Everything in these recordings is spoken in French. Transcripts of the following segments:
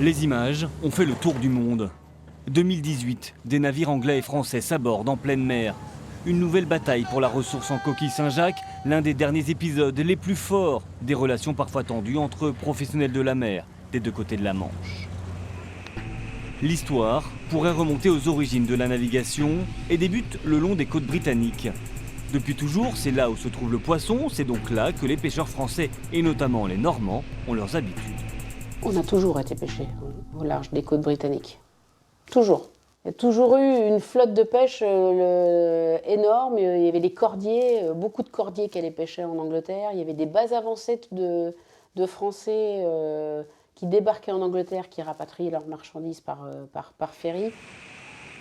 Les images ont fait le tour du monde. 2018, des navires anglais et français s'abordent en pleine mer. Une nouvelle bataille pour la ressource en coquille Saint-Jacques, l'un des derniers épisodes les plus forts des relations parfois tendues entre professionnels de la mer des deux côtés de la Manche. L'histoire pourrait remonter aux origines de la navigation et débute le long des côtes britanniques. Depuis toujours, c'est là où se trouve le poisson, c'est donc là que les pêcheurs français, et notamment les Normands, ont leurs habitudes. On a toujours été pêchés au large des côtes britanniques. Toujours. Il y a toujours eu une flotte de pêche énorme. Il y avait des cordiers, beaucoup de cordiers qui allaient pêcher en Angleterre. Il y avait des bases avancées de Français qui débarquaient en Angleterre, qui rapatriaient leurs marchandises par ferry.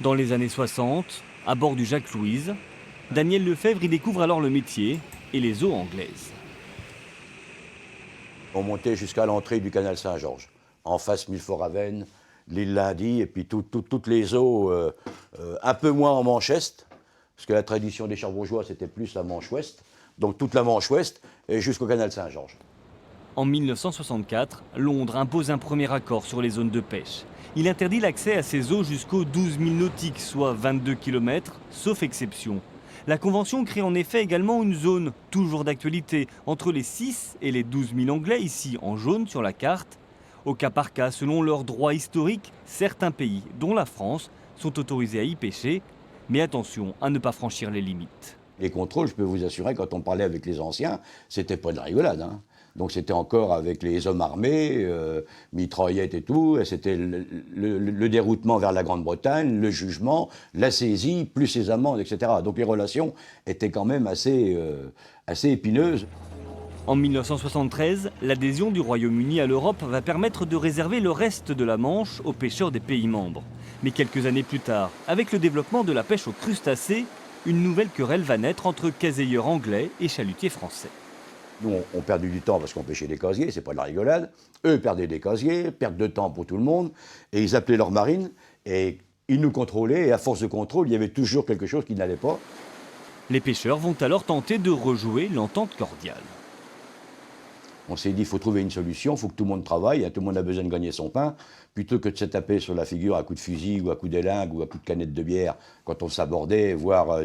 Dans les années 60, à bord du Jacques Louise, Daniel Lefebvre y découvre alors le métier et les eaux anglaises. On montait jusqu'à l'entrée du canal Saint-Georges, en face Milford-Haven, l'île Lundy, et puis toutes les eaux, un peu moins en Manche Est, parce que la tradition des Cherbourgeois, c'était plus la Manche Ouest, donc toute la Manche Ouest, et jusqu'au canal Saint-Georges. En 1964, Londres impose un premier accord sur les zones de pêche. Il interdit l'accès à ces eaux jusqu'aux 12 000 nautiques, soit 22 km, sauf exception. La Convention crée en effet également une zone, toujours d'actualité, entre les 6 et les 12 000 Anglais, ici en jaune sur la carte. Au cas par cas, selon leurs droits historiques, certains pays, dont la France, sont autorisés à y pêcher. Mais attention à ne pas franchir les limites. Les contrôles, je peux vous assurer, quand on parlait avec les anciens, c'était pas de la rigolade, hein. Donc c'était encore avec les hommes armés, mitraillettes et tout, et c'était le déroutement vers la Grande-Bretagne, le jugement, la saisie, plus les amendes, etc. Donc les relations étaient quand même assez épineuses. En 1973, l'adhésion du Royaume-Uni à l'Europe va permettre de réserver le reste de la Manche aux pêcheurs des pays membres. Mais quelques années plus tard, avec le développement de la pêche aux crustacés, une nouvelle querelle va naître entre caseilleurs anglais et chalutiers français. Nous, on perdait du temps parce qu'on pêchait des casiers, c'est pas de la rigolade. Eux perdaient des casiers, perte de temps pour tout le monde, et ils appelaient leur marine, et ils nous contrôlaient, et à force de contrôle, il y avait toujours quelque chose qui n'allait pas. Les pêcheurs vont alors tenter de rejouer l'entente cordiale. On s'est dit, il faut trouver une solution, il faut que tout le monde travaille, hein, tout le monde a besoin de gagner son pain, plutôt que de se taper sur la figure à coups de fusil, ou à coups d'élingue, ou à coups de canette de bière, quand on s'abordait, voire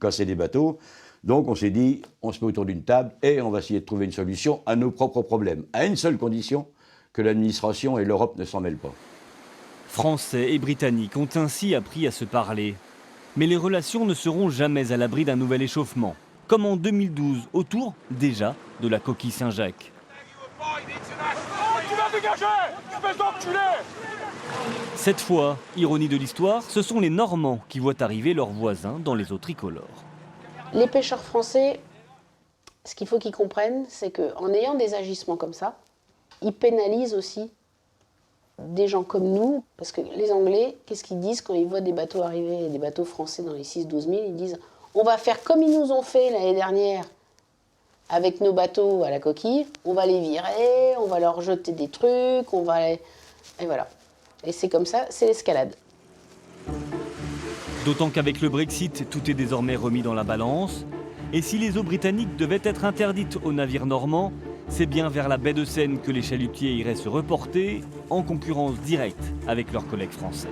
casser des bateaux. Donc on s'est dit, on se met autour d'une table et on va essayer de trouver une solution à nos propres problèmes, à une seule condition, que l'administration et l'Europe ne s'en mêlent pas. Français et Britanniques ont ainsi appris à se parler. Mais les relations ne seront jamais à l'abri d'un nouvel échauffement, comme en 2012, autour, déjà, de la coquille Saint-Jacques. Cette fois, ironie de l'histoire, ce sont les Normands qui voient arriver leurs voisins dans les eaux tricolores. Les pêcheurs français, ce qu'il faut qu'ils comprennent, c'est qu'en ayant des agissements comme ça, ils pénalisent aussi des gens comme nous. Parce que les Anglais, qu'est-ce qu'ils disent quand ils voient des bateaux arriver, des bateaux français dans les 6-12 000, ils disent « on va faire comme ils nous ont fait l'année dernière avec nos bateaux à la coquille, on va les virer, on va leur jeter des trucs, on va les... » Et voilà. Et c'est comme ça, c'est l'escalade. D'autant qu'avec le Brexit, tout est désormais remis dans la balance. Et si les eaux britanniques devaient être interdites aux navires normands, c'est bien vers la baie de Seine que les chalutiers iraient se reporter, en concurrence directe avec leurs collègues français.